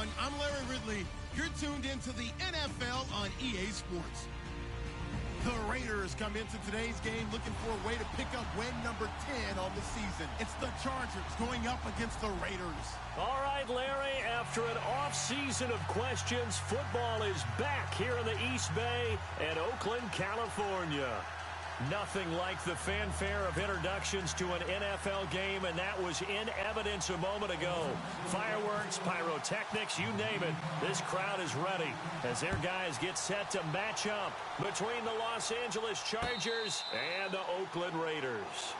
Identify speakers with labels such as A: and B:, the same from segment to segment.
A: everyone. I'm Larry Ridley. You're tuned into the NFL on EA Sports. The Raiders come into today's game looking for a way to pick up win number 10 on the season. It's the Chargers going up against the Raiders.
B: All right, Larry, after an off-season of questions, football is back here in the East Bay at Oakland, California. Nothing like the fanfare of introductions to an NFL game, and that was in evidence a moment ago. Fireworks, pyrotechnics, you name it. This crowd is ready as their guys get set to match up between the Los Angeles Chargers and the Oakland Raiders.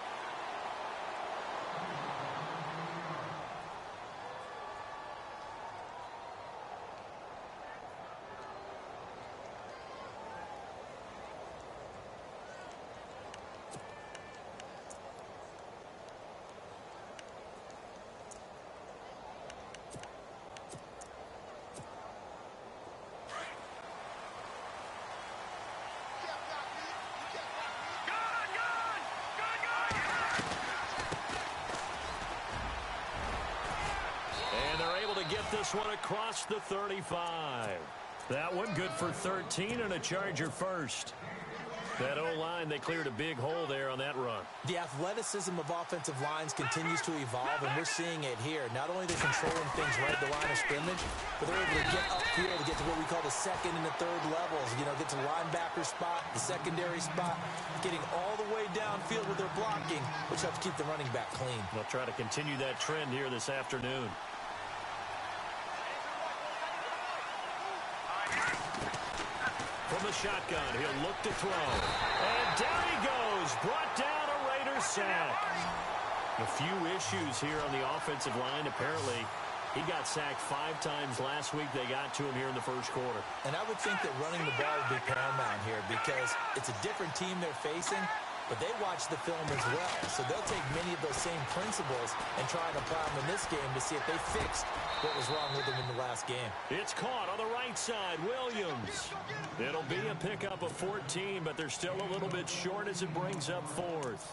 B: Get this one across the 35. That one good for 13 and a Charger first. That O-line, they cleared a big hole there on that run.
C: The athleticism of offensive lines continues to evolve, and we're seeing it here. Not only are they controlling things right at the line of scrimmage, but they're able to get upfield to get to what we call the second and the third levels. You know, get to the linebacker spot, the secondary spot, getting all the way downfield with their blocking, which helps keep the running back clean.
B: They'll try to continue that trend here this afternoon. From the shotgun, he'll look to throw. And down he goes. Brought down a Raiders sack. A few issues here on the offensive line. Apparently, he got sacked 5 times last week. They got to him here in the first quarter.
C: And I would think that running the ball would be paramount here because it's a different team they're facing, but they watch the film as well. So they'll take many of those same principles and try and apply them in this game to see if they fixed what was wrong with them in the last game.
B: It's caught on the right side. Williams. It'll be a pickup of 14, but they're still a little bit short as it brings up 4th.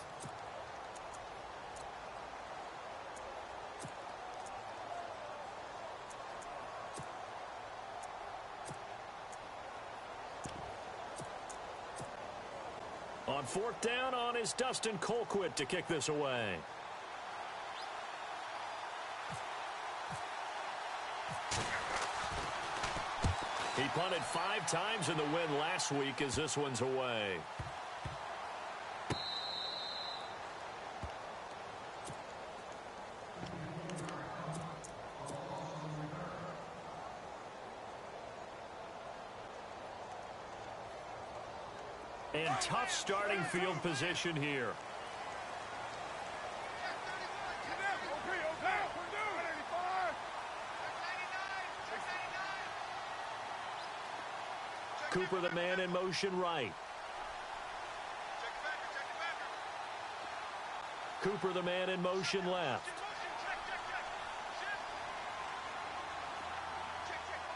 B: On 4th down on is Dustin Colquitt to kick this away. He punted 5 times in the win last week as this one's away. And tough starting field position here. Cooper, the man in motion right. Cooper, the man in motion left.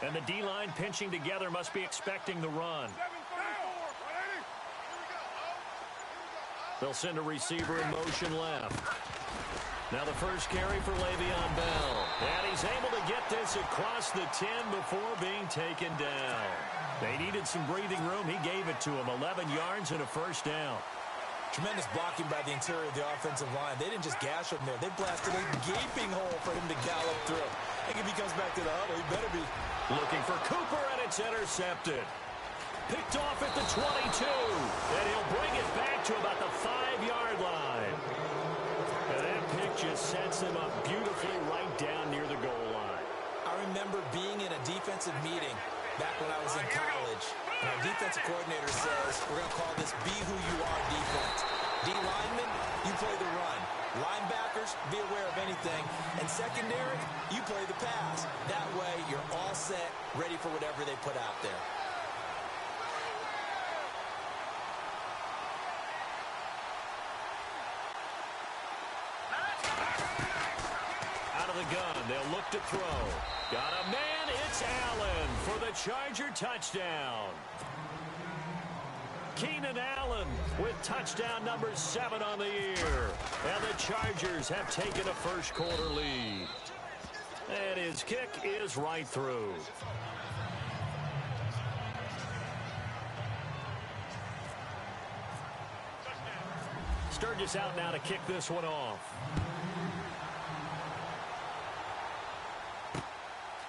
B: And the D-line pinching together must be expecting the run. They'll send a receiver in motion left. Now the first carry for Le'Veon Bell. And he's able to get this across the 10 before being taken down. They needed some breathing room. He gave it to him. 11 yards and a first down.
C: Tremendous blocking by the interior of the offensive line. They didn't just gash him there. They blasted a gaping hole for him to gallop through. I think if he comes back to the huddle, he better be
B: looking for Cooper, and it's intercepted. Picked off at the 22. And he'll bring it back to about the 5-yard line. And that pick just sets him up beautifully right down near the goal line.
C: I remember being in a defensive meeting back when I was in college. And our defensive coordinator says, we're going to call this be who you are defense. D-linemen, you play the run. Linebackers, be aware of anything. And secondary, you play the pass. That way, you're all set, ready for whatever they put out there.
B: Out of the gun, they'll look to throw. Got a man, it's Allen for the Charger touchdown. Keenan Allen with touchdown number 7 on the year. And the Chargers have taken a first quarter lead. And his kick is right through. Sturgis out now to kick this one off.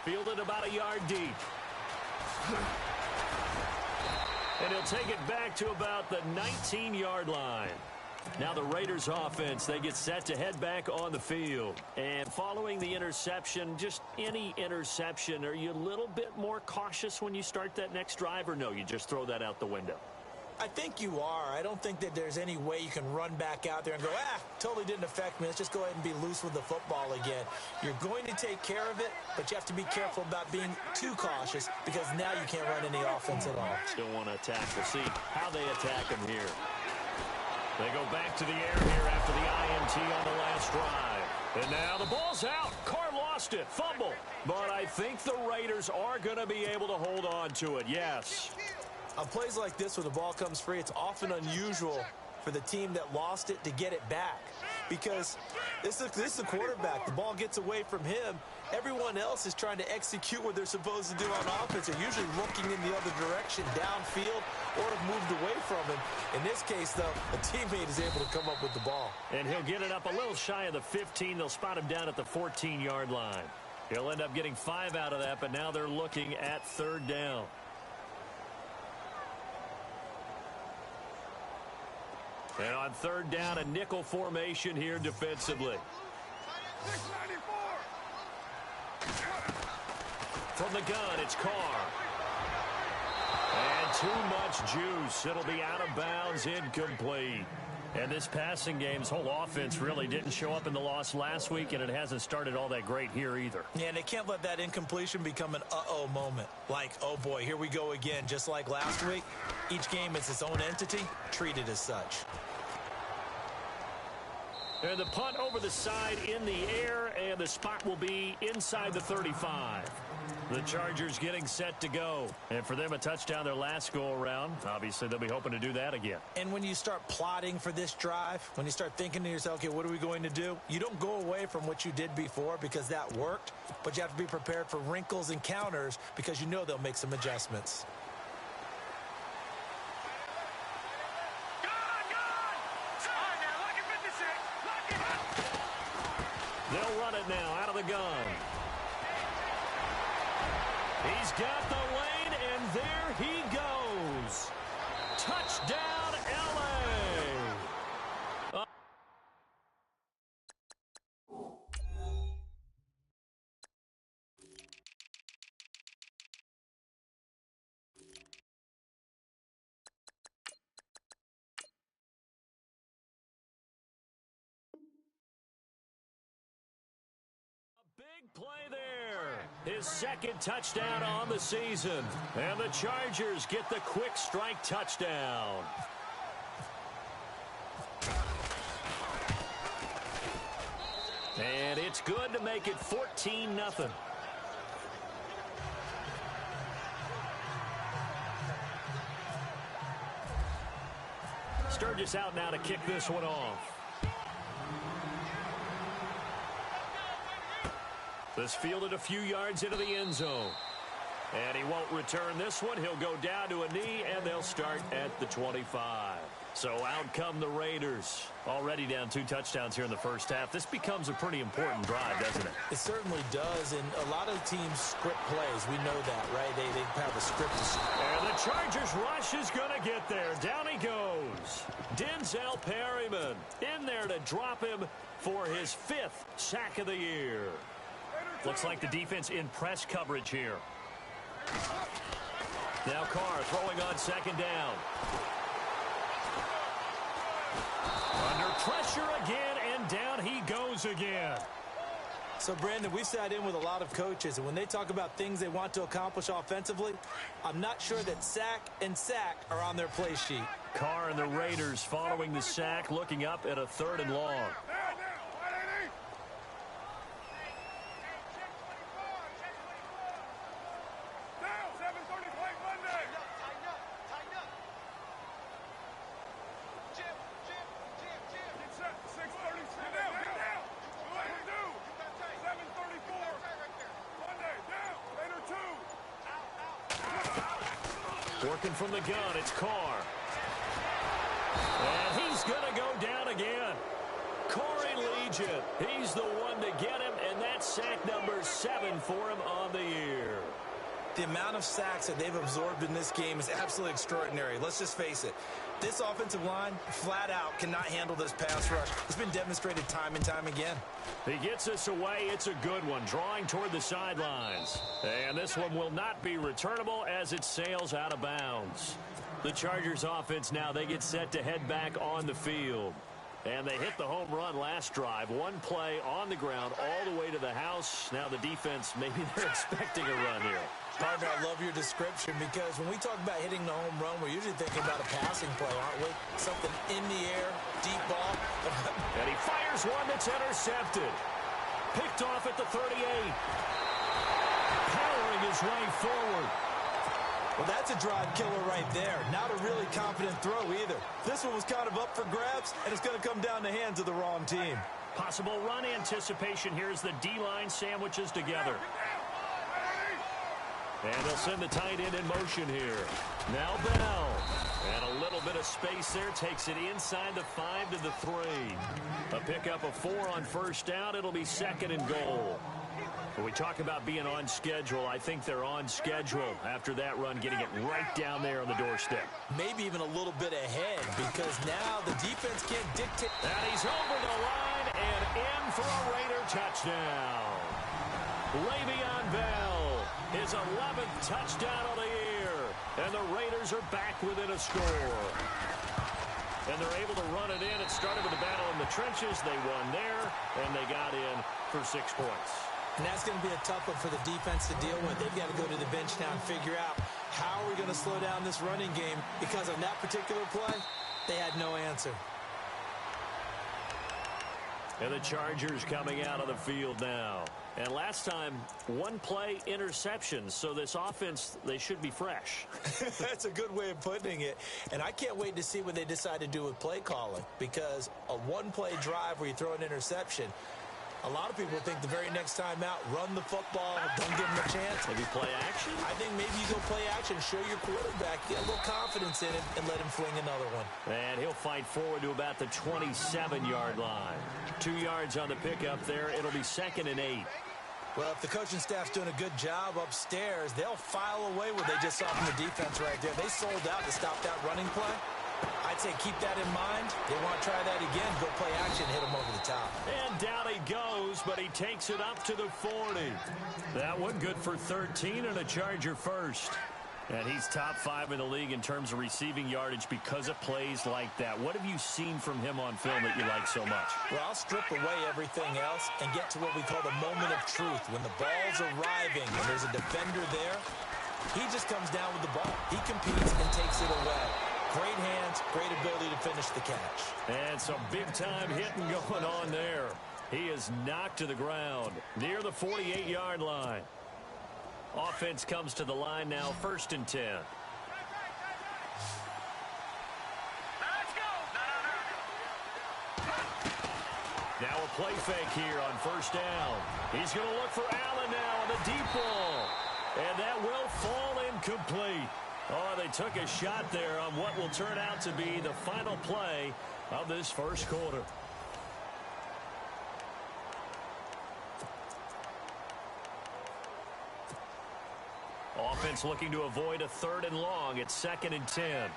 B: Fielded about a yard deep. And he'll take it back to about the 19-yard line. Now the Raiders offense, they get set to head back on the field. And following the interception, just any interception, are you a little bit more cautious when you start that next drive, or no, you just throw that out the window?
C: I think you are. I don't think that there's any way you can run back out there and go, totally didn't affect me. Let's just go ahead and be loose with the football again. You're going to take care of it, but you have to be careful about being too cautious because now you can't run any offense at all.
B: Still want to attack. We'll see how they attack him here. They go back to the air here after the INT on the last drive. And now the ball's out. Carr lost it. Fumble. But I think the Raiders are going to be able to hold on to it. Yes.
C: On plays like this where the ball comes free, it's often unusual for the team that lost it to get it back. Because this is the quarterback. The ball gets away from him. Everyone else is trying to execute what they're supposed to do on offense. They're usually looking in the other direction, downfield, or have moved away from him. In this case, though, a teammate is able to come up with the ball.
B: And he'll get it up a little shy of the 15. They'll spot him down at the 14-yard line. He'll end up getting 5 out of that, but now they're looking at third down. And on third down, a nickel formation here defensively. From the gun, it's Carr. And too much juice. It'll be out of bounds, incomplete. And this passing game's whole offense really didn't show up in the loss last week, and it hasn't started all that great here either.
C: Yeah, and they can't let that incompletion become an uh-oh moment. Like, oh boy, here we go again, just like last week. Each game is its own entity, treated as such.
B: And the punt over the side in the air, and the spot will be inside the 35. The Chargers getting set to go. And for them, a touchdown their last go-around. Obviously, they'll be hoping to do that again.
C: And when you start plotting for this drive, when you start thinking to yourself, okay, what are we going to do? You don't go away from what you did before because that worked, but you have to be prepared for wrinkles and counters because you know they'll make some adjustments.
B: They'll run it now out of the gun. He's got the lane, and there he goes. Touchdown, L.A. Big play there. His second touchdown on the season. And the Chargers get the quick strike touchdown. And it's good to make it 14-0. Sturgis out now to kick this one off. This fielded a few yards into the end zone. And he won't return this one. He'll go down to a knee, and they'll start at the 25. So out come the Raiders. Already down 2 touchdowns here in the first half. This becomes a pretty important drive, doesn't it?
C: It certainly does, and a lot of teams script plays. We know that, right? They have a script.
B: And the Chargers rush is going to get there. Down he goes. Denzel Perryman in there to drop him for his 5th sack of the year. Looks like the defense in press coverage here. Now Carr throwing on second down. Under pressure again, and down he goes again.
C: So, Brandon, we've sat in with a lot of coaches, and when they talk about things they want to accomplish offensively, I'm not sure that sack and sack are on their play sheet.
B: Carr and the Raiders following the sack, looking up at a 3rd and long. Working from the gun, it's Carr. And he's going to go down again. Corey Legion, he's the one to get him, and that's sack number 7 for him on the year.
C: The amount of sacks that they've absorbed in this game is absolutely extraordinary. Let's just face it. This offensive line, flat out, cannot handle this pass rush. It's been demonstrated time and time again.
B: He gets us away. It's a good one, drawing toward the sidelines. And this one will not be returnable as it sails out of bounds. The Chargers offense now, they get set to head back on the field. And they hit the home run last drive. One play on the ground all the way to the house. Now the defense, maybe they're expecting a run here.
C: Partner, I love your description because when we talk about hitting the home run, we're usually thinking about a passing play, aren't we? Something in the air, deep ball.
B: And he fires one that's intercepted. Picked off at the 38. Powering his way forward.
C: Well, that's a drive killer right there. Not a really confident throw either. This one was kind of up for grabs, and it's going to come down the hands of the wrong team.
B: Possible run anticipation. Here's the D-line sandwiches together. And they'll send the tight end in motion here. Now Bell. And a little bit of space there. Takes it inside the 5 to the 3. A pickup of 4 on first down. It'll be 2nd and goal. When we talk about being on schedule, I think they're on schedule after that run, getting it right down there on the doorstep.
C: Maybe even a little bit ahead because now the defense can't dictate.
B: And he's over the line and in for a Raider touchdown. Le'Veon Bell, his 11th touchdown of the year. And the Raiders are back within a score. And they're able to run it in. It started with a battle in the trenches. They won there, and they got in for 6 points.
C: And that's going to be a tough one for the defense to deal with. They've got to go to the bench now and figure out how are we going to slow down this running game, because on that particular play, they had no answer.
B: And the Chargers coming out of the field now. And last time, 1 play interception. So this offense, they should be fresh.
C: That's a good way of putting it. And I can't wait to see what they decide to do with play calling, because a 1-play drive where you throw an interception, a lot of people think the very next time out, run the football, don't give them a chance.
B: Maybe play action?
C: I think maybe you go play action, show your quarterback, get a little confidence in him, and let him fling another one.
B: And he'll fight forward to about the 27-yard line. 2 yards on the pickup there. It'll be 2nd and 8.
C: Well, if the coaching staff's doing a good job upstairs, they'll file away what they just saw from the defense right there. They sold out to stop that running play. I'd say keep that in mind. They want to try that again, go play action, hit him over the top.
B: And down he goes, but he takes it up to the 40. That one good for 13 and a Charger first. And he's top 5 in the league in terms of receiving yardage because of plays like that. What have you seen from him on film that you like so much?
C: Well, I'll strip away everything else and get to what we call the moment of truth. When the ball's arriving and there's a defender there, he just comes down with the ball. He competes and takes it away. Great hands, great ability to finish the catch.
B: And some big-time hitting going on there. He is knocked to the ground near the 48-yard line. Offense comes to the line now, 1st and 10. Now a play fake here on 1st down. He's going to look for Allen now on the deep ball. And that will fall incomplete. Oh, they took a shot there on what will turn out to be the final play of this first quarter. Offense looking to avoid a 3rd and long. It's 2nd and 10.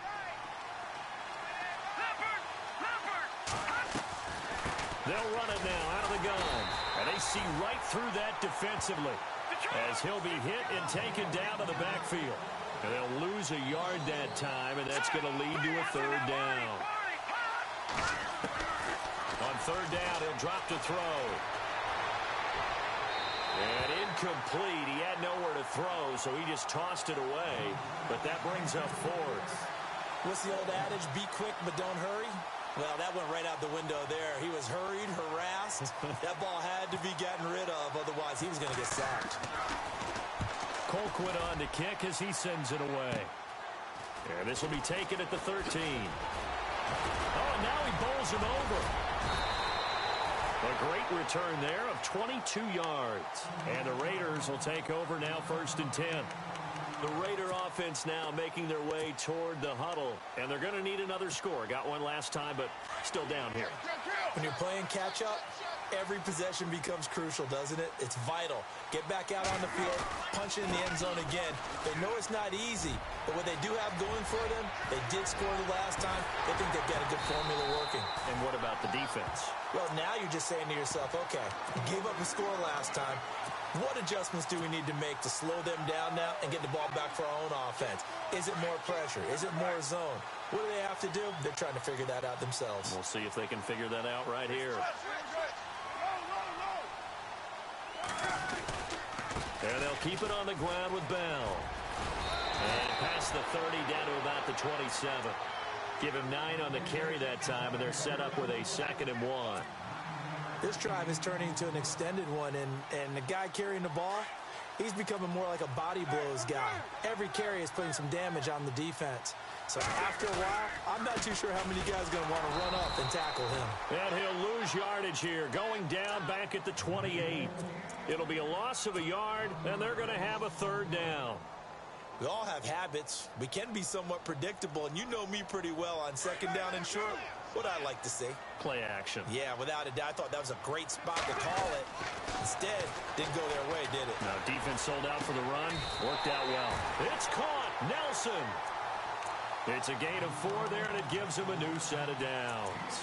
B: They'll run it now out of the gun. And they see right through that defensively as he'll be hit and taken down to the backfield. And they'll lose a yard that time, and that's going to lead to a 3rd down. On 3rd down, he'll drop to throw. And incomplete. He had nowhere to throw, so he just tossed it away. But that brings up 4th.
C: What's the old adage? Be quick, but don't hurry. Well, that went right out the window there. He was hurried, harassed. That ball had to be gotten rid of, otherwise he was going to get sacked.
B: Colquitt on to kick as he sends it away. And this will be taken at the 13. Oh, and now he bowls him over. A great return there of 22 yards. And the Raiders will take over now, 1st and 10. The Raider offense now making their way toward the huddle, and they're going to need another score. Got one last time, but still down here.
C: When you're playing catch-up, every possession becomes crucial, doesn't it? It's vital. Get back out on the field, punch it in the end zone again. They know it's not easy, but what they do have going for them, they did score the last time. They think they've got a good formula working.
B: And what about the defense?
C: Well, now you're just saying to yourself, okay, you gave up a score last time. What adjustments do we need to make to slow them down now and get the ball back for our own offense? Is it more pressure? Is it more zone? What do they have to do? They're trying to figure that out themselves.
B: We'll see if they can figure that out right here. And they'll keep it on the ground with Bell. And past the 30 down to about the 27. Give him 9 on the carry that time, and they're set up with a 2nd and 1.
C: This drive is turning into an extended one, and the guy carrying the ball, he's becoming more like a body blows guy. Every carry is putting some damage on the defense. So after a while, I'm not too sure how many guys are going to want to run up and tackle him.
B: And he'll lose yardage here, going down back at the 28. It'll be a loss of a yard, and they're going to have a 3rd down.
C: We all have habits. We can be somewhat predictable, and you know me pretty well on 2nd down and short. What I like to see.
B: Play action.
C: Yeah, without a doubt. I thought that was a great spot to call it. Instead, didn't go their way, did it?
B: No, defense sold out for the run. Worked out well. It's caught. Nelson. It's a gain of 4 there, and it gives him a new set of downs.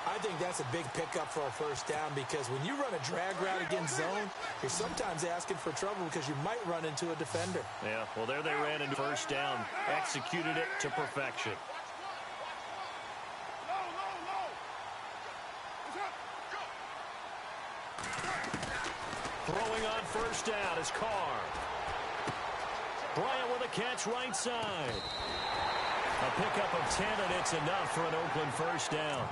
C: I think that's a big pickup for a 1st down because when you run a drag route against zone, you're sometimes asking for trouble because you might run into a defender.
B: Yeah, well, there they ran into 1st down. Executed it to perfection. Throwing on 1st down is Carr. Bryant with a catch right side. A pickup of 10, and it's enough for an Oakland 1st down.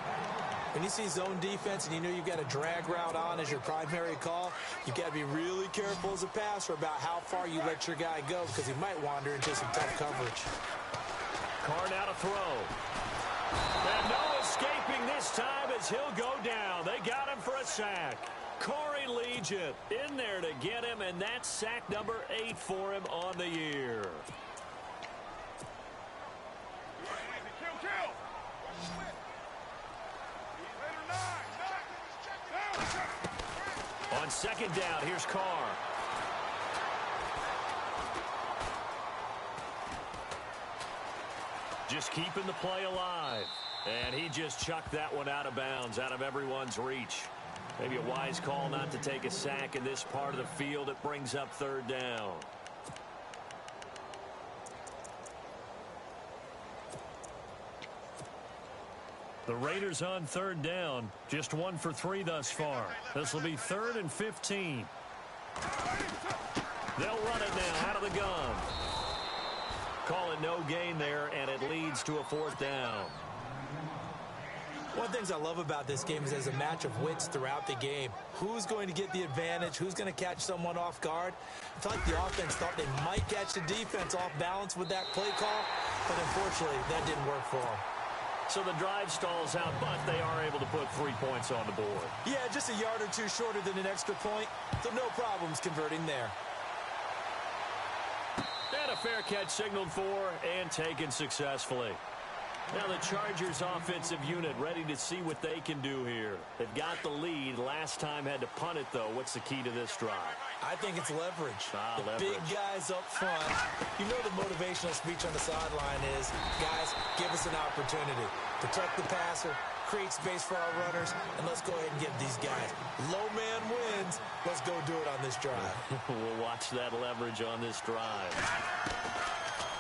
C: When you see zone defense and you know you've got a drag route on as your primary call, you've got to be really careful as a passer about how far you let your guy go because he might wander into some tough coverage.
B: Carr now to throw. And no escaping this time as he'll go down. They got him for a sack. Corey Legion in there to get him, and that's sack number 8 for him on the year. On 2nd down, here's Carr. Just keeping the play alive. And he just chucked that one out of bounds, out of everyone's reach. Maybe a wise call not to take a sack in this part of the field. It brings up 3rd down. The Raiders on 3rd down. Just 1 for 3 thus far. This will be 3rd and 15. They'll run it now out of the gun. Call it no gain there, and it leads to a 4th down.
C: One of the things I love about this game is there's a match of wits throughout the game. Who's going to get the advantage? Who's going to catch someone off guard? I feel like the offense thought they might catch the defense off balance with that play call, but unfortunately, that didn't work for them.
B: So the drive stalls out, but they are able to put 3 points on the board.
C: Yeah, just a yard or 2 shorter than an extra point, so no problems converting there.
B: And a fair catch signaled for and taken successfully. Now the Chargers offensive unit ready to see what they can do here. They've got the lead. Last time had to punt it, though. What's the key to this drive?
C: I think it's leverage. The
B: leverage.
C: Big guys up front. You know the motivational speech on the sideline is, guys, give us an opportunity. Protect the passer, create space for our runners, and let's go ahead and give these guys. Low man wins. Let's go do it on this drive.
B: We'll watch that leverage on this drive.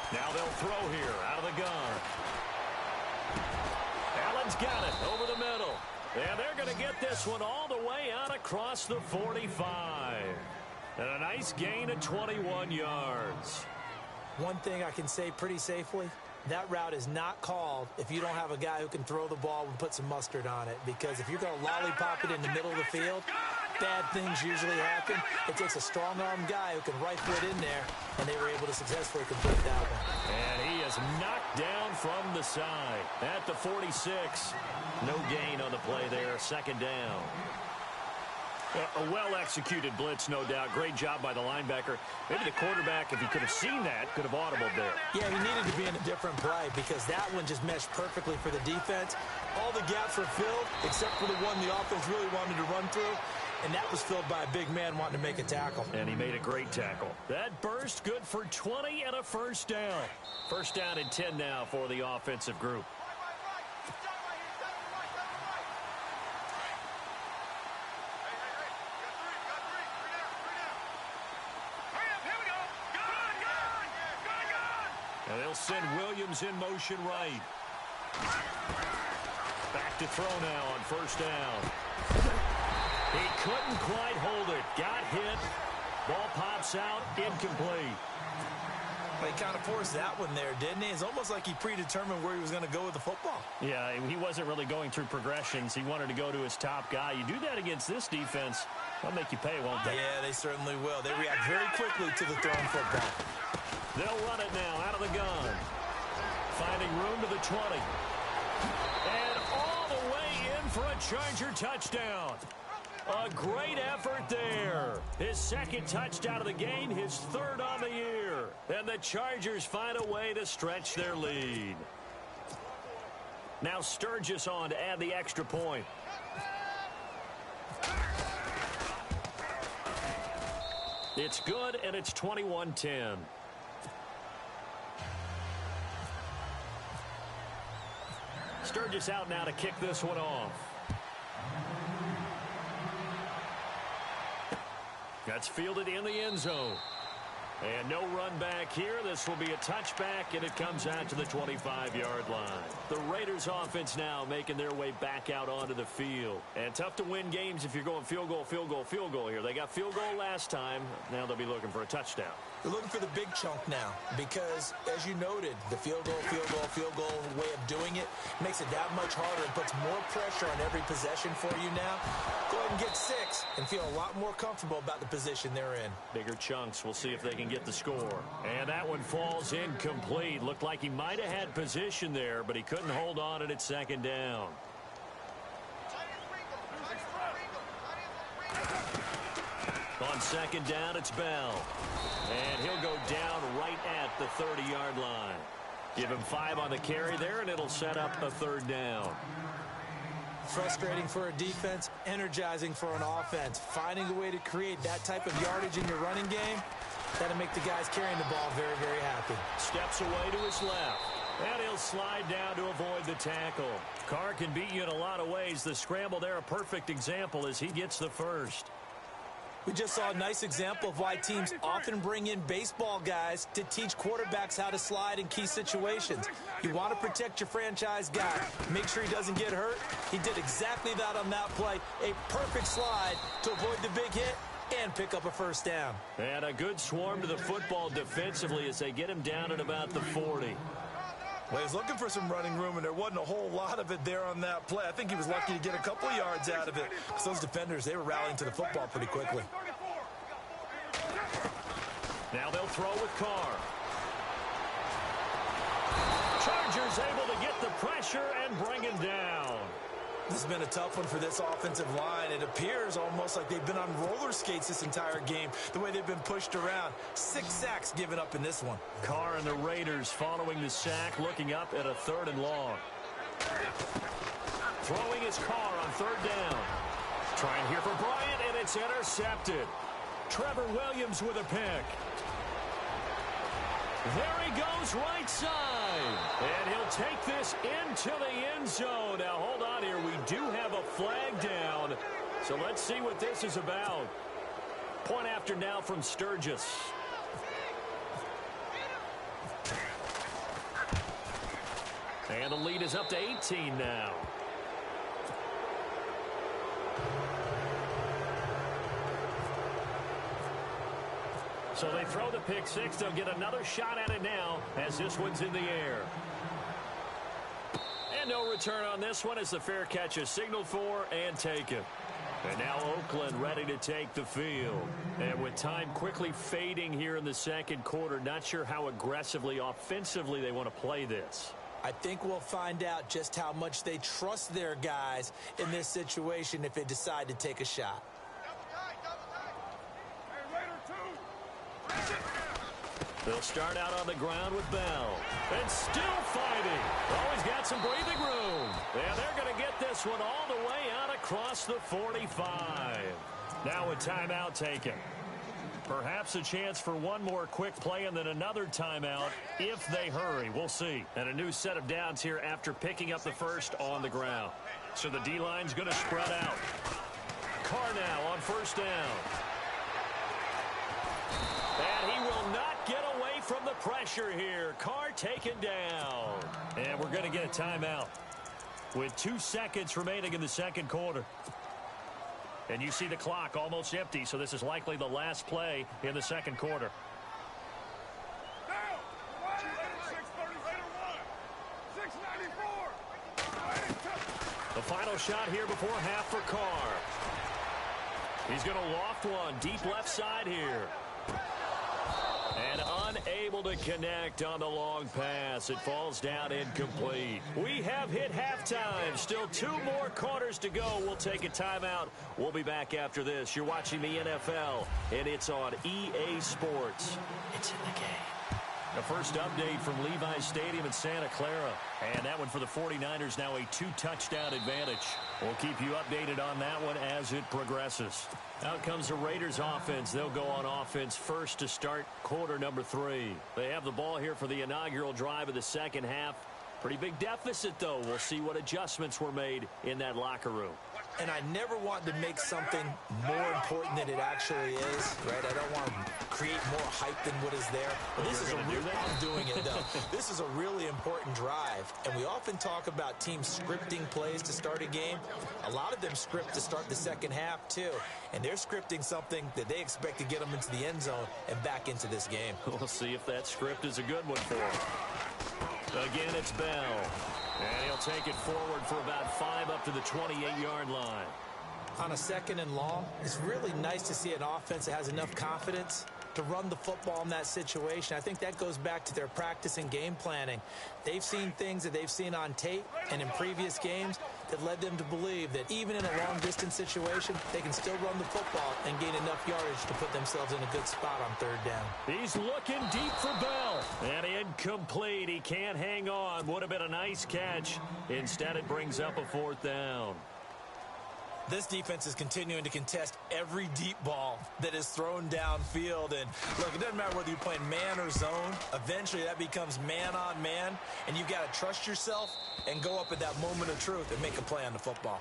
B: Now they'll throw here out of the gun. Allen's got it over the middle. And they're going to get this one all the way out across the 45. And a nice gain of 21 yards.
C: One thing I can say pretty safely, that route is not called if you don't have a guy who can throw the ball and put some mustard on it. Because if you're going to lollipop it in the middle of the field, bad things usually happen. It takes a strong-arm guy who can rifle it in there, and they were able to successfully complete that one.
B: And he is knocked down from the side at the 46. No gain on the play there, 2nd down. A well-executed blitz, no doubt. Great job by the linebacker. Maybe the quarterback, if he could have seen that, could have audibled there.
C: Yeah, he needed to be in a different play because that one just meshed perfectly for the defense. All the gaps were filled except for the one the offense really wanted to run through, and that was filled by a big man wanting to make a tackle.
B: And he made a great tackle. That burst good for 20 and a first down. First down and 10 now for the offensive group. And they'll send Williams in motion right. Back to throw now on first down. He couldn't quite hold it. Got hit. Ball pops out. Incomplete.
C: He kind of forced that one there, didn't he? It's almost like he predetermined where he was going to go with the football.
B: Yeah, he wasn't really going through progressions. He wanted to go to his top guy. You do that against this defense, they'll make you pay, won't they?
C: Yeah, they certainly will. They react very quickly to the thrown football.
B: They'll run it now out of the gun. Finding room to the 20. And all the way in for a Charger touchdown. A great effort there. His second touchdown of the game, his third on the year. And the Chargers find a way to stretch their lead. Now Sturgis on to add the extra point. It's good, and it's 21-10. Sturgis out now to kick this one off. That's fielded in the end zone. And no run back here. This will be a touchback, and it comes out to the 25-yard line. The Raiders offense now making their way back out onto the field. And tough to win games if you're going field goal, field goal, field goal here. They got field goal last time. Now they'll be looking for a touchdown.
C: They're looking for the big chunk now because, as you noted, the field goal way of doing it makes it that much harder and puts more pressure on every possession for you now. Go ahead and get 6 and feel a lot more comfortable about the position they're in.
B: Bigger chunks. We'll see if they can get the score. And that one falls incomplete. Looked like he might have had position there, but he couldn't hold on it at second down. On second down, it's Bell. And he'll go down right at the 30-yard line. Give him 5 on the carry there, and it'll set up a third down.
C: Frustrating for a defense, energizing for an offense. Finding a way to create that type of yardage in your running game, that'll make the guys carrying the ball very, very happy.
B: Steps away to his left. And he'll slide down to avoid the tackle. Carr can beat you in a lot of ways. The scramble there, a perfect example as he gets the first.
C: We just saw a nice example of why teams often bring in baseball guys to teach quarterbacks how to slide in key situations. You want to protect your franchise guy. Make sure he doesn't get hurt. He did exactly that on that play. A perfect slide to avoid the big hit and pick up a first down.
B: And a good swarm to the football defensively as they get him down at about the 40.
C: Well, he's looking for some running room, and there wasn't a whole lot of it there on that play. I think he was lucky to get a couple of yards out of it. Because those defenders, they were rallying to the football pretty quickly.
B: Now they'll throw with Carr. Chargers able to get the pressure and bring him down.
C: This has been a tough one for this offensive line. It appears almost like they've been on roller skates this entire game, the way they've been pushed around. 6 sacks given up in this one.
B: Carr and the Raiders following the sack, looking up at a 3rd and long. Throwing his Carr on 3rd down. Trying here for Bryant, and it's intercepted. Trevor Williams with a pick. There he goes right side. And he'll take this into the end zone. Now, hold on here. We do have a flag down. So let's see what this is about. Point after now from Sturgis. And the lead is up to 18 now. So they throw the pick 6. They'll get another shot at it now as this one's in the air. And no return on this one as the fair catch is signaled for and taken. And now Oakland ready to take the field. And with time quickly fading here in the second quarter, not sure how aggressively, offensively they want to play this.
C: I think we'll find out just how much they trust their guys in this situation if they decide to take a shot.
B: They'll start out on the ground with Bell. And still fighting. Always got some breathing room. And they're going to get this one all the way out across the 45. Now a timeout taken. Perhaps a chance for one more quick play and then another timeout if they hurry. We'll see. And a new set of downs here after picking up the first on the ground. So the D-line's going to spread out. Carr now on first down. And he will not get away from the pressure here. Carr taken down. And we're going to get a timeout with 2 seconds remaining in the second quarter. And you see the clock almost empty, so this is likely the last play in the second quarter. The final shot here before half for Carr. He's going to loft one deep left side here. And unable to connect on the long pass. It falls down incomplete. We have hit halftime. Still 2 more quarters to go. We'll take a timeout. We'll be back after this. You're watching the NFL, and it's on EA Sports. It's in the game. The first update from Levi's Stadium in Santa Clara. And that one for the 49ers, now a 2-touchdown advantage. We'll keep you updated on that one as it progresses. Out comes the Raiders offense. They'll go on offense first to start quarter number 3. They have the ball here for the inaugural drive of the second half. Pretty big deficit, though. We'll see what adjustments were made in that locker room.
C: And I never want to make something more important than it actually is, right? I don't want to create more hype than what is there. But this is I'm doing it, though. This is a really important drive. And we often talk about teams scripting plays to start a game. A lot of them script to start the second half, too. And they're scripting something that they expect to get them into the end zone and back into this game.
B: We'll see if that script is a good one for them. Again, it's Bell. And he'll take it forward for about 5 up to the 28-yard line.
C: On a second and long, it's really nice to see an offense that has enough confidence to run the football in that situation. I think that goes back to their practice and game planning. They've seen things that they've seen on tape and in previous games that led them to believe that even in a long-distance situation, they can still run the football and gain enough yardage to put themselves in a good spot on third down.
B: He's looking deep for Bell. And incomplete. He can't hang on. Would have been a nice catch. Instead, it brings up a 4th down.
C: This defense is continuing to contest every deep ball that is thrown downfield. And look, it doesn't matter whether you're playing man or zone. Eventually, that becomes man on man. And you've got to trust yourself and go up at that moment of truth and make a play on the football.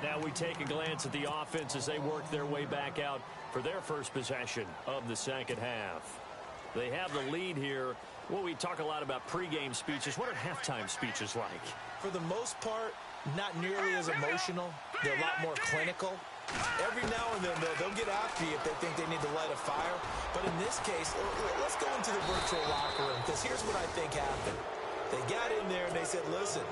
B: Now we take a glance at the offense as they work their way back out for their first possession of the second half. They have the lead here. Well, we talk a lot about pregame speeches. What are halftime speeches like?
C: For the most part, not nearly as emotional. They're a lot more clinical. Every now and then, though, they'll get after you if they think they need to light a fire. But in this case, let's go into the virtual locker room, because here's what I think happened. They got in there and they said, listen,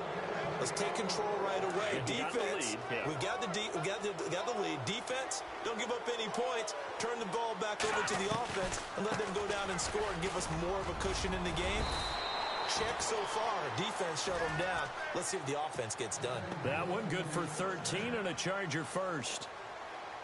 C: let's take control right away. Defense, we got the lead. Defense, don't give up any points. Turn the ball back over to the offense and let them go down and score and give us more of a cushion in the game. Check so far. Defense shut them down. Let's see if the offense gets done.
B: That one good for 13 and a Charger first.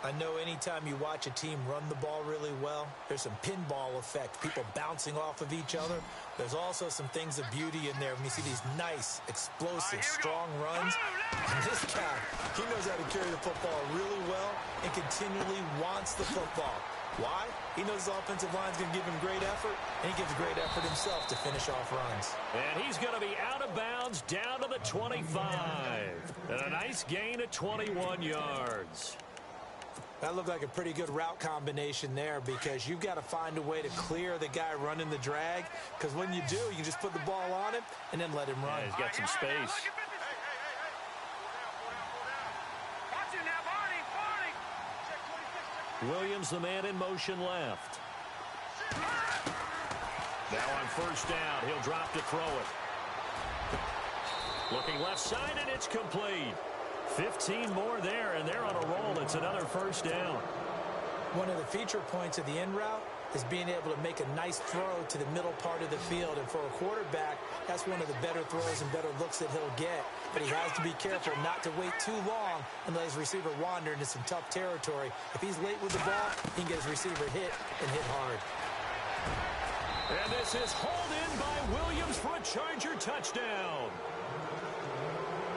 C: I know anytime you watch a team run the ball really well, there's some pinball effect, people bouncing off of each other. There's also some things of beauty in there when you see these nice, explosive, strong runs. And this guy, he knows how to carry the football really well and continually wants the football. Why? He knows his offensive line's going to give him great effort, and he gives great effort himself to finish off runs.
B: And he's going to be out of bounds down to the 25. And a nice gain of 21 yards.
C: That looked like a pretty good route combination there, because you've got to find a way to clear the guy running the drag, because when you do, you can just put the ball on him and then let him run.
B: Yeah, he's got some space. Williams, the man in motion left. Now on first down, he'll drop to throw it. Looking left side, and it's complete. 15 more there, and they're on a roll. It's another first down.
C: One of the feature points of the in route is being able to make a nice throw to the middle part of the field. And for a quarterback, that's one of the better throws and better looks that he'll get. But he has to be careful not to wait too long and let his receiver wander into some tough territory. If he's late with the ball, he can get his receiver hit and hit hard.
B: And this is hauled in by Williams for a Charger touchdown.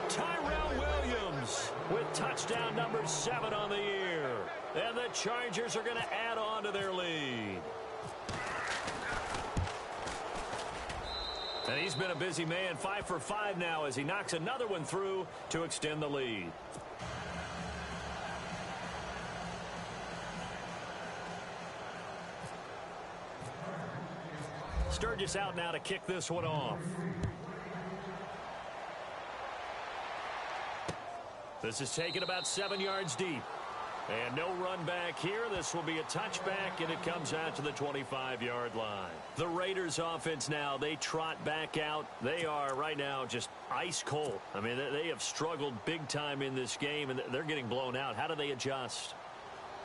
B: Tyrell Williams with touchdown number 7 on the year. And the Chargers are going to add on to their lead. And he's been a busy man, 5 for 5 now as he knocks another one through to extend the lead. Sturgis out now to kick this one off. This is taken about 7 yards deep. And no run back here. This will be a touchback, and it comes out to the 25-yard line. The Raiders offense now, they trot back out. They are right now just ice cold. I mean, they have struggled big time in this game, and they're getting blown out. How do they adjust?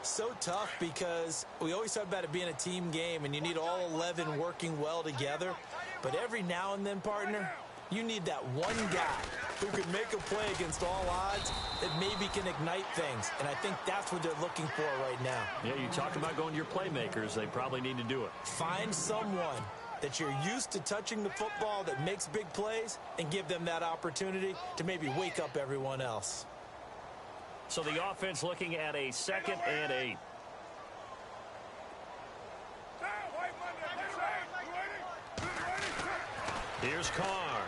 C: So tough because we always talk about it being a team game, and you need all 11 working well together. But every now and then, partner, you need that one guy who can make a play against all odds that maybe can ignite things. And I think that's what they're looking for right now.
B: Yeah, you talk about going to your playmakers. They probably need to do it.
C: Find someone that you're used to touching the football that makes big plays and give them that opportunity to maybe wake up everyone else.
B: So the offense looking at a 2nd and 8. Here's Carr.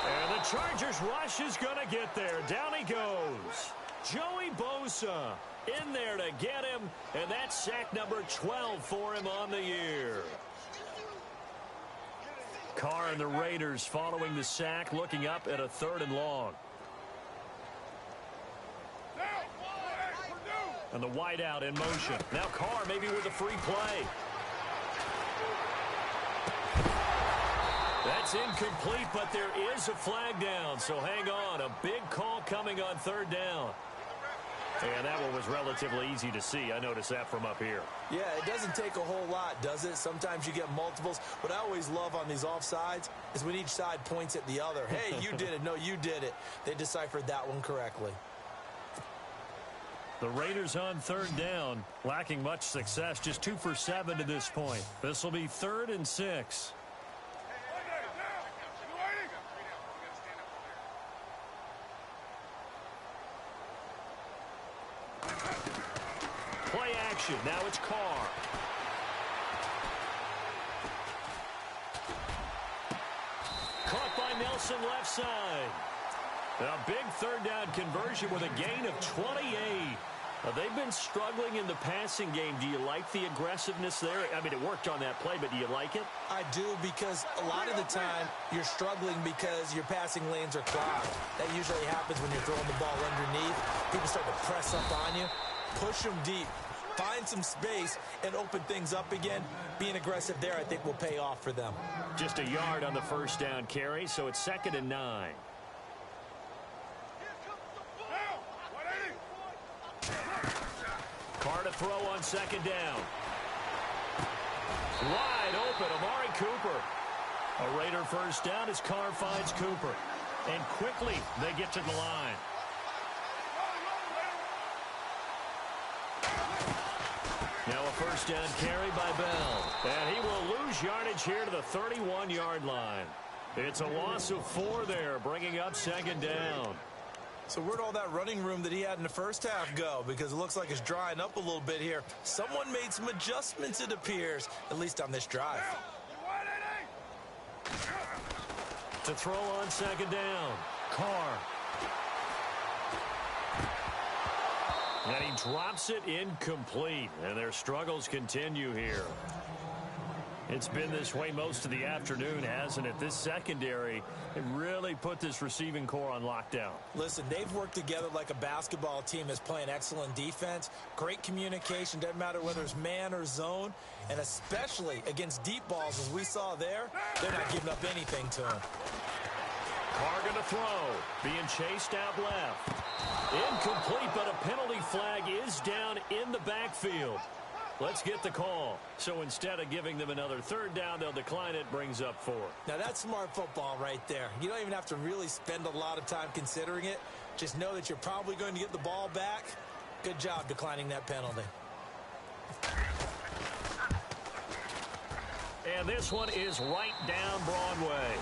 B: And the Chargers rush is going to get there. Down he goes. Joey Bosa in there to get him, and that's sack number 12 for him on the year. Carr and the Raiders following the sack, looking up at a 3rd and long. And the wideout in motion. Now Carr maybe with a free play. That's incomplete, but there is a flag down, so hang on. A big call coming on 3rd down. And that one was relatively easy to see. I noticed that from up here.
C: Yeah, it doesn't take a whole lot, does it? Sometimes you get multiples. What I always love on these offsides is when each side points at the other. Hey, you did it. No, you did it. They deciphered that one correctly.
B: The Raiders on 3rd down, lacking much success, just 2 for 7 to this point. This will be 3rd and 6. Play action. Now it's Carr. Caught by Nelson left side. A big 3rd down conversion with a gain of 28. They've been struggling in the passing game. Do you like the aggressiveness there? I mean, it worked on that play, but do you like it?
C: I do, because a lot of the time you're struggling because your passing lanes are clogged. That usually happens when you're throwing the ball underneath. People start to press up on you. Push them deep. Find some space and open things up again. Being aggressive there, I think, will pay off for them.
B: Just a yard on the 1st down carry, so it's 2nd and 9. Carr to throw on 2nd down. Wide open, Amari Cooper. A Raider 1st down as Carr finds Cooper. And quickly they get to the line. Now a 1st down carry by Bell. And he will lose yardage here to the 31-yard line. It's a loss of 4 there, bringing up 2nd down.
C: So where'd all that running room that he had in the 1st half go? Because it looks like it's drying up a little bit here. Someone made some adjustments, it appears, at least on this drive.
B: To throw on 2nd down. Carr. And he drops it incomplete. And their struggles continue here. It's been this way most of the afternoon, hasn't it? This secondary, it really put this receiving core on lockdown.
C: Listen, they've worked together like a basketball team that's playing excellent defense. Great communication, doesn't matter whether it's man or zone. And especially against deep balls, as we saw there, they're not giving up anything to him.
B: Carr going to throw. Being chased out left. Incomplete, but a penalty flag is down in the backfield. Let's get the call. So instead of giving them another third down, they'll decline it, brings up 4.
C: Now that's smart football right there. You don't even have to really spend a lot of time considering it. Just know that you're probably going to get the ball back. Good job declining that penalty.
B: And this one is right down Broadway.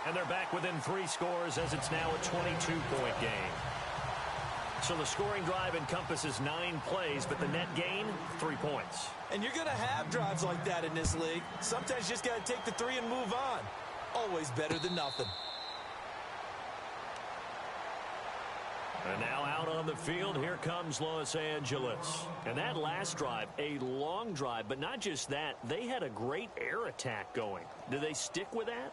B: And they're back within 3 scores as it's now a 22-point game. So the scoring drive encompasses 9 plays, but the net gain, 3 points.
C: And you're going to have drives like that in this league. Sometimes you just got to take the 3 and move on. Always better than nothing.
B: And now out on the field, here comes Los Angeles. And that last drive, a long drive, but not just that, they had a great air attack going. Do they stick with that?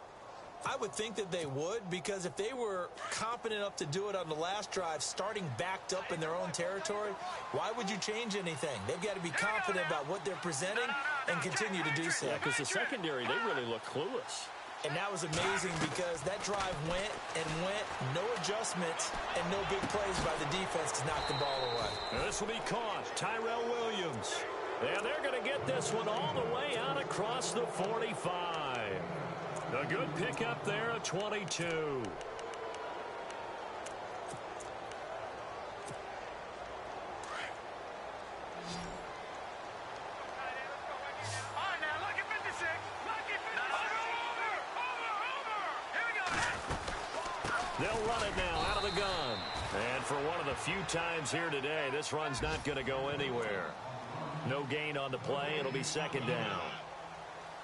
C: I would think that they would, because if they were competent enough to do it on the last drive, starting backed up in their own territory, why would you change anything? They've got to be confident about what they're presenting and continue to do so.
B: Yeah, because the secondary, they really look clueless.
C: And that was amazing because that drive went and went, no adjustments, and no big plays by the defense to knock the ball away.
B: Now this will be caught. Tyrell Williams. And they're going to get this one all the way out across the 45. A good pickup there at 22. They'll run it now out of the gun. And for one of the few times here today, this run's not going to go anywhere. No gain on the play. It'll be second down.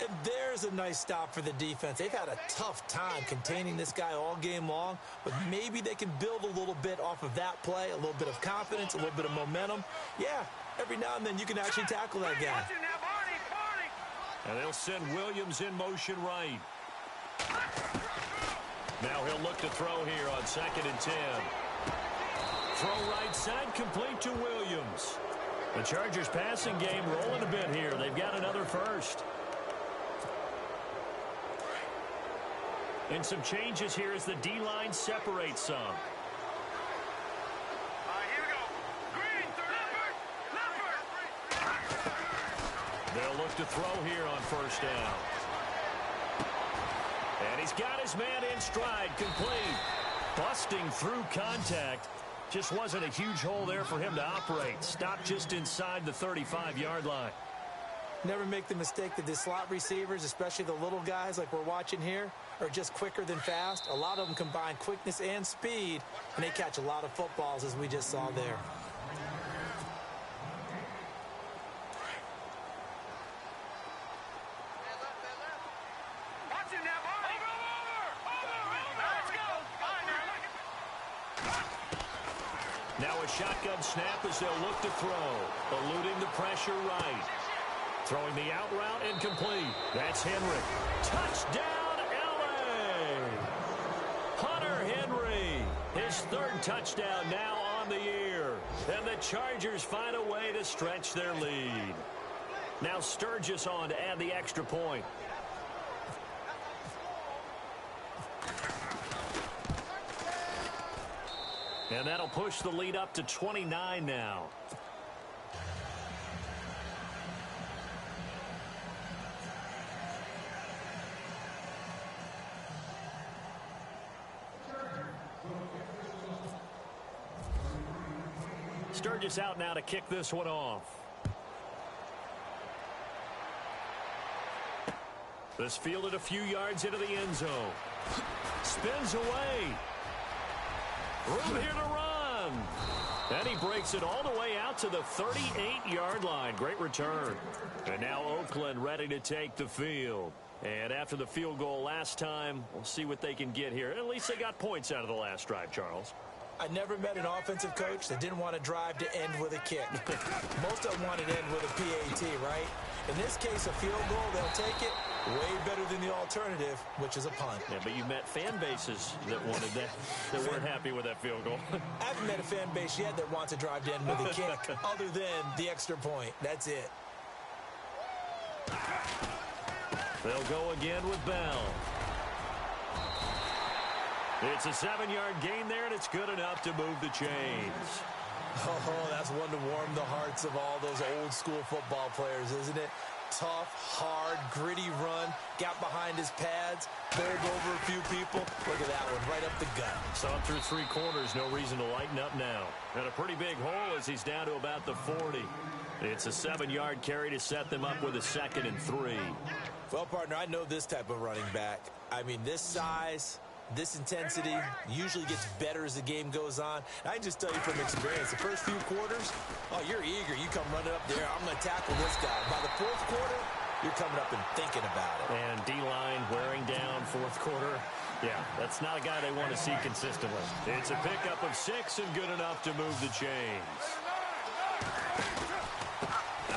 C: And there's a nice stop for the defense. They've had a tough time containing this guy all game long, but maybe they can build a little bit off of that play, a little bit of confidence, a little bit of momentum. Yeah, every now and then you can actually tackle that guy.
B: And they'll send Williams in motion right. Now he'll look to throw here on 2nd and 10. Throw right side, complete to Williams. The Chargers passing game rolling a bit here. They've got another first. And some changes here as the D-line separates some.
D: Here we go. Green, Leopard.
B: They'll look to throw here on first down. And he's got his man in stride, complete. Busting through contact. Just wasn't a huge hole there for him to operate. Stopped just inside the 35-yard line.
C: Never make the mistake that the slot receivers, especially the little guys like we're watching here, are just quicker than fast. A lot of them combine quickness and speed, and they catch a lot of footballs, as we just saw there.
D: Watch him now, Barney. Over. Let's go.
B: Now a shotgun snap as they'll look to throw. Eluding the pressure right. Throwing the out route incomplete. That's Henry. Touchdown, L.A. Hunter Henry. His 3rd touchdown now on the year. And the Chargers find a way to stretch their lead. Now Sturgis on to add the extra point. And that'll push the lead up to 29 now. Sturgis out now to kick this one off. This fielded a few yards into the end zone. Spins away. Room here to run. And he breaks it all the way out to the 38-yard line. Great return. And now Oakland ready to take the field. And after the field goal last time, we'll see what they can get here. At least they got points out of the last drive, Charles.
C: I never met an offensive coach that didn't want to drive to end with a kick. Most of them wanted to end with a PAT, right? In this case, a field goal, they'll take it. Way better than the alternative, which is a punt.
B: Yeah, but you met fan bases that wanted that, that weren't happy with that field goal.
C: I haven't met a fan base yet that wants to drive to end with a kick, other than the extra point. That's it.
B: They'll go again with Bell. It's a 7-yard gain there, and it's good enough to move the chains.
C: Oh, that's one to warm the hearts of all those old-school football players, isn't it? Tough, hard, gritty run, got behind his pads, bowled over a few people. Look at that one, right up the gut.
B: So up through 3 quarters, no reason to lighten up now. And a pretty big hole as he's down to about the 40. It's a 7-yard carry to set them up with a 2nd and 3.
C: Well, partner, I know this type of running back. I mean, this size, this intensity usually gets better as the game goes on. And I can just tell you from experience, the first few quarters, oh, you're eager. You come running up there, I'm going to tackle this guy. By the 4th quarter, you're coming up and thinking about it.
B: And D-line wearing down 4th quarter. Yeah, that's not a guy they want to see consistently. It's a pickup of 6 and good enough to move the chains.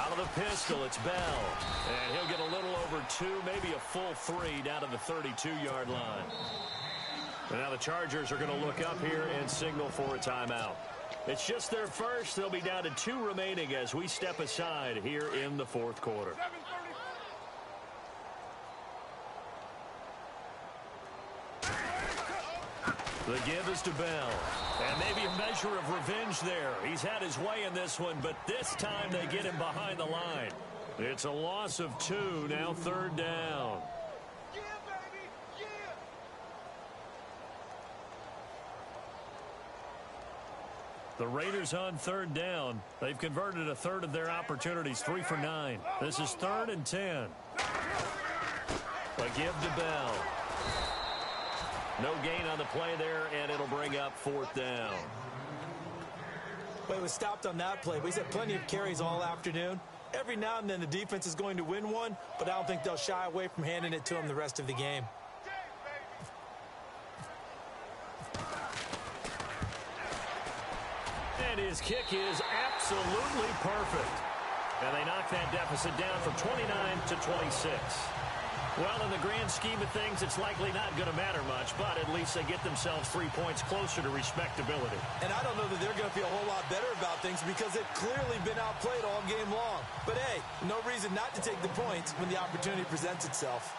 B: Out of the pistol, it's Bell. And he'll get a little over 2, maybe a full 3 down to the 32-yard line. And now the Chargers are going to look up here and signal for a timeout. It's just their first. They'll be down to 2 remaining as we step aside here in the 4th quarter. The give is to Bell. And maybe a measure of revenge there. He's had his way in this one, but this time they get him behind the line. It's a loss of 2, now 3rd down. The Raiders on 3rd down. They've converted a third of their opportunities, 3 for 9. This is 3rd and 10. A give to Bell. No gain on the play there, and it'll bring up 4th down.
C: Well, he was stopped on that play, but he's had plenty of carries all afternoon. Every now and then the defense is going to win one, but I don't think they'll shy away from handing it to him the rest of the game.
B: And his kick is absolutely perfect. And they knock that deficit down from 29 to 26. Well, in the grand scheme of things, it's likely not going to matter much, but at least they get themselves 3 points closer to respectability.
C: And I don't know that they're going to feel a whole lot better about things because they've clearly been outplayed all game long. But, hey, no reason not to take the points when the opportunity presents itself.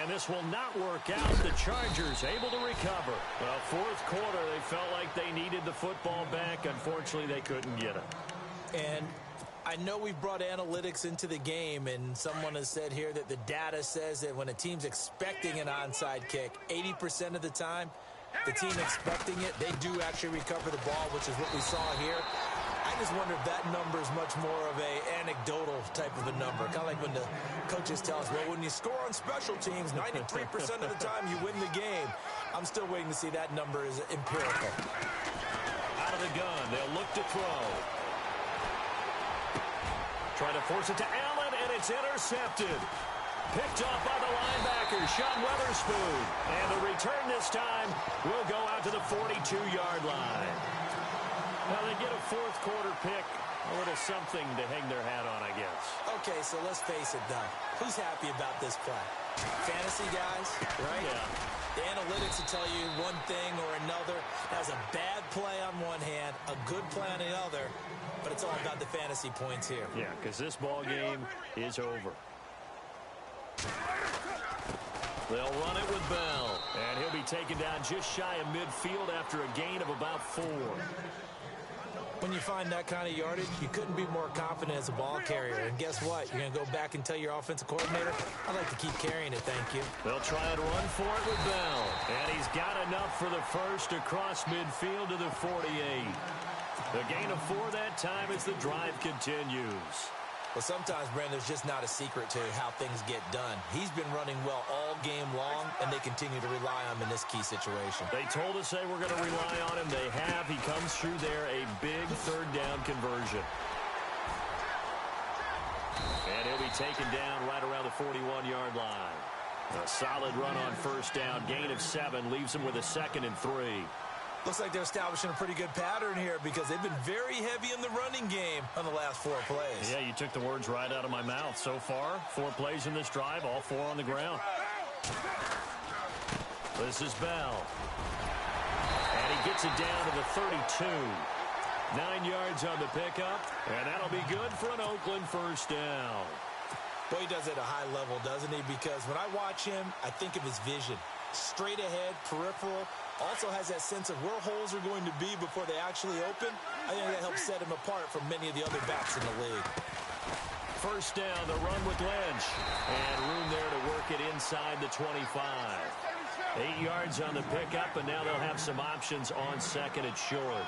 B: And this will not work out. The Chargers able to recover. Well, 4th quarter, they felt like they needed the football back. Unfortunately, they couldn't get it.
C: And I know we've brought analytics into the game, and someone has said here that the data says that when a team's expecting an onside kick, 80% of the time, the team expecting it, they do actually recover the ball, which is what we saw here. I just wonder if that number is much more of a anecdotal type of a number. Kind of like when the coaches tell us, well, when you score on special teams, 93% of the time you win the game. I'm still waiting to see that number is empirical.
B: Out of the gun, they'll look to throw. Trying to force it to Allen, and it's intercepted. Picked off by the linebacker, Sean Weatherspoon. And the return this time will go out to the 42-yard line. Now they get a 4th quarter pick, a little something to hang their hat on, I guess.
C: Okay, so let's face it, though. Who's happy about this play? Fantasy guys, right?
B: Yeah.
C: The analytics will tell you one thing or another. That's a bad play on one hand, a good play on the other, but it's all about the fantasy points here.
B: Yeah, because this ball game is over. They'll run it with Bell, and he'll be taken down just shy of midfield after a gain of about 4.
C: When you find that kind of yardage, you couldn't be more confident as a ball carrier. And guess what? You're going to go back and tell your offensive coordinator, I'd like to keep carrying it, thank you.
B: They'll try and run for it with Bell. And he's got enough for the first across midfield to the 48. The gain of 4 that time as the drive continues.
C: Well, sometimes, Brandon, there's just not a secret to how things get done. He's been running well all game long, and they continue to rely on him in this key situation.
B: They told us they were going to rely on him. They have. He comes through there, a big 3rd down conversion. And he'll be taken down right around the 41-yard line. A solid run on 1st down. Gain of 7 leaves him with a 2nd and 3.
C: Looks like they're establishing a pretty good pattern here because they've been very heavy in the running game on the last 4 plays.
B: Yeah, you took the words right out of my mouth. So far, 4 plays in this drive, all 4 on the ground. This is Bell. And he gets it down to the 32. 9 yards on the pickup, and that'll be good for an Oakland first down.
C: Boy, he does it at a high level, doesn't he? Because when I watch him, I think of his vision. Straight ahead, peripheral. Also has that sense of where holes are going to be before they actually open. I think that helps set him apart from many of the other backs in the league.
B: First down, the run with Lynch. And room there to work it inside the 25. 8 yards on the pickup, and now they'll have some options on second and short.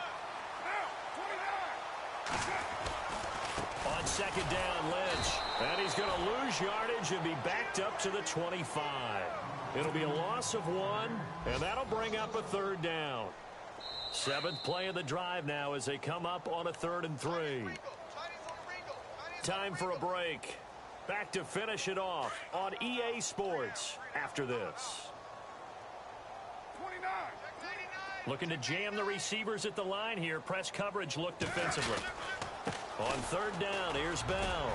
B: On second down, Lynch. And he's going to lose yardage and be backed up to the 25. It'll be a loss of 1, and that'll bring up a third down. 7th play of the drive now as they come up on a 3rd and 3. Time for a break. Back to finish it off on EA Sports after this. Looking to jam the receivers at the line here. Press coverage look defensively. On 3rd down, here's Bell.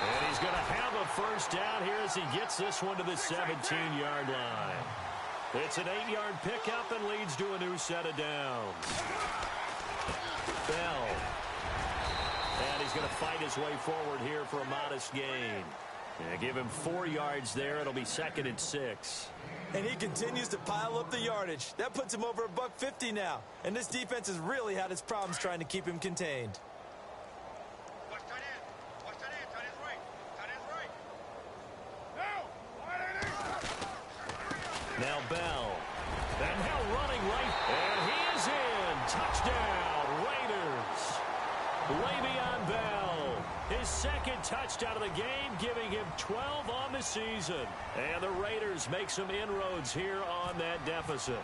B: And he's going to have a first down here as he gets this one to the 17-yard line. It's an 8-yard pickup and leads to a new set of downs. Bell. And he's going to fight his way forward here for a modest gain. Yeah, give him 4 yards there. It'll be 2nd and 6.
C: And he continues to pile up the yardage. That puts him over $150 now. And this defense has really had its problems trying to keep him contained.
B: Now Bell. And now running right. And he is in. Touchdown, Raiders. Le'Veon Bell. His 2nd touchdown of the game, giving him 12 on the season. And the Raiders make some inroads here on that deficit.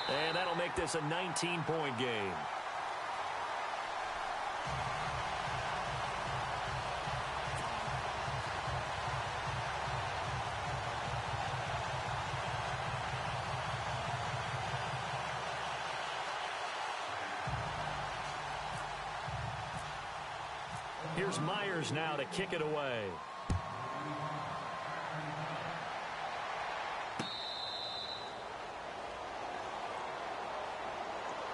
B: And that'll make this a 19-point game. Here's Myers now to kick it away.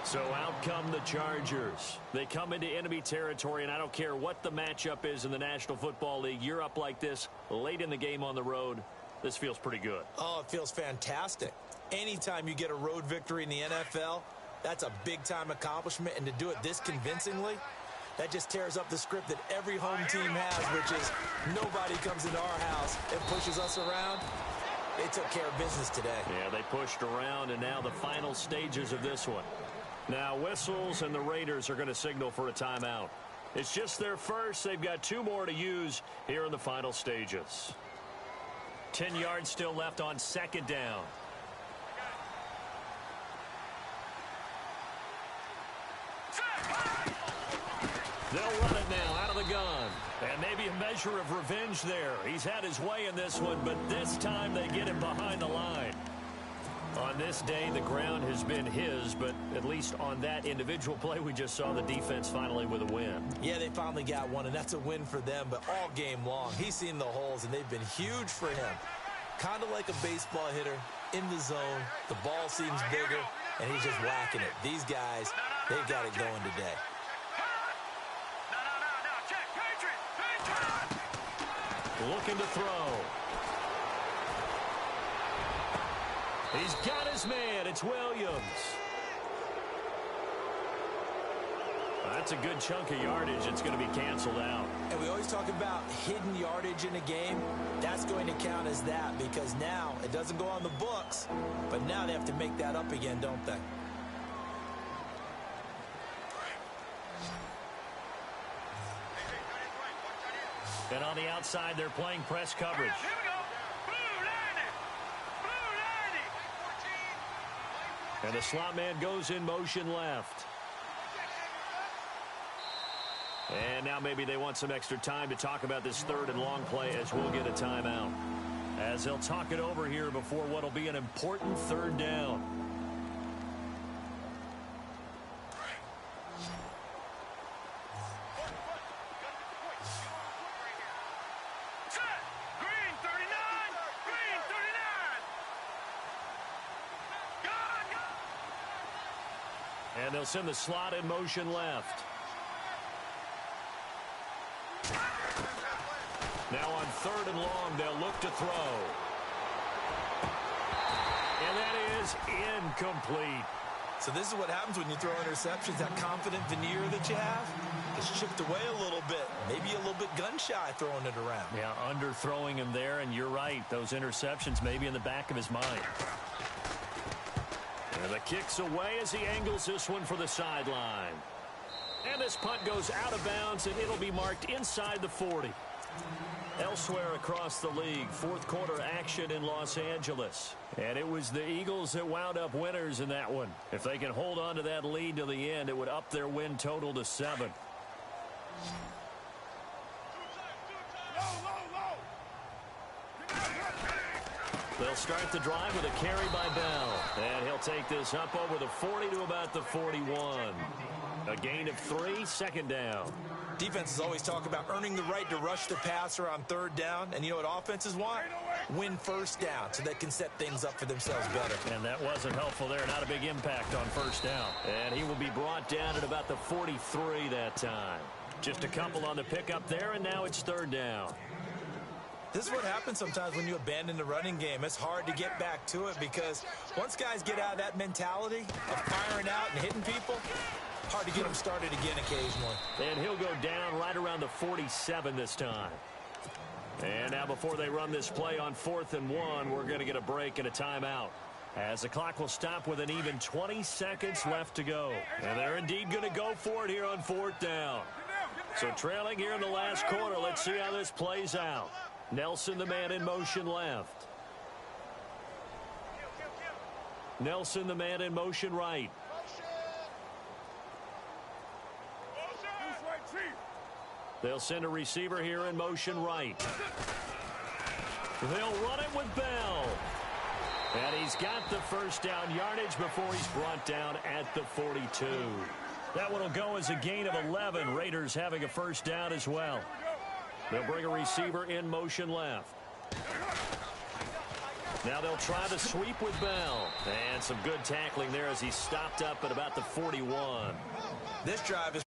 B: So out come the Chargers. They come into enemy territory, and I don't care what the matchup is in the National Football League. You're up like this late in the game on the road. This feels pretty good.
C: Oh, it feels fantastic. Anytime you get a road victory in the NFL, that's a big-time accomplishment, and to do it this convincingly, that just tears up the script that every home team has, which is nobody comes into our house and pushes us around. They took care of business today.
B: Yeah, they pushed around, and now the final stages of this one. Now whistles, and the Raiders are going to signal for a timeout. It's just their first. They've got 2 more to use here in the final stages. 10 yards still left on 2nd down. They'll run it now out of the gun. And maybe a measure of revenge there. He's had his way in this one, but this time they get him behind the line. On this day, the ground has been his, but at least on that individual play, we just saw the defense finally with a win.
C: Yeah, they finally got one, and that's a win for them, but all game long, he's seen the holes, and they've been huge for him. Kind of like a baseball hitter in the zone. The ball seems bigger, and he's just whacking it. These guys, they've got it going today.
B: Looking to throw. He's got his man. It's Williams. That's a good chunk of yardage. It's going to be canceled out.
C: And we always talk about hidden yardage in a game. That's going to count as that because now it doesn't go on the books, but now they have to make that up again, don't they?
B: And on the outside, they're playing press coverage.
D: Here we go. Blue line.
B: And the slot man goes in motion left. And now maybe they want some extra time to talk about this 3rd and long play as we'll get a timeout. As they'll talk it over here before what will be an important 3rd down. And they'll send the slot in motion left. Now on 3rd and long, they'll look to throw. And that is incomplete.
C: So this is what happens when you throw interceptions. That confident veneer that you have is chipped away a little bit. Maybe a little bit gun-shy throwing it around.
B: Yeah, underthrowing him there, and you're right. Those interceptions may be in the back of his mind. And the kick's away as he angles this one for the sideline. And this punt goes out of bounds, and it'll be marked inside the 40. Elsewhere across the league, 4th quarter action in Los Angeles. And it was the Eagles that wound up winners in that one. If they can hold on to that lead to the end, it would up their win total to 7. They'll start the drive with a carry by Bell. And he'll take this up over the 40 to about the 41. A gain of 3, 2nd down.
C: Defenses always talk about earning the right to rush the passer on 3rd down. And you know what offenses want? Win 1st down so they can set things up for themselves better.
B: And that wasn't helpful there. Not a big impact on 1st down. And he will be brought down at about the 43 that time. Just a couple on the pickup there, and now it's 3rd down.
C: This is what happens sometimes when you abandon the running game. It's hard to get back to it because once guys get out of that mentality of firing out and hitting people, hard to get them started again occasionally.
B: And he'll go down right around the 47 this time. And now before they run this play on 4th and 1, we're going to get a break and a timeout, as the clock will stop with an even 20 seconds left to go. And they're indeed going to go for it here on 4th down. So trailing here in the last quarter, let's see how this plays out. Nelson, the man in motion left. Nelson, the man in motion right. They'll send a receiver here in motion right. They'll run it with Bell. And he's got the 1st down yardage before he's brought down at the 42. That one will go as a gain of 11. Raiders having a 1st down as well. They'll bring a receiver in motion left. Now they'll try the sweep with Bell. And some good tackling there as he stopped up at about the 41.
C: This drive is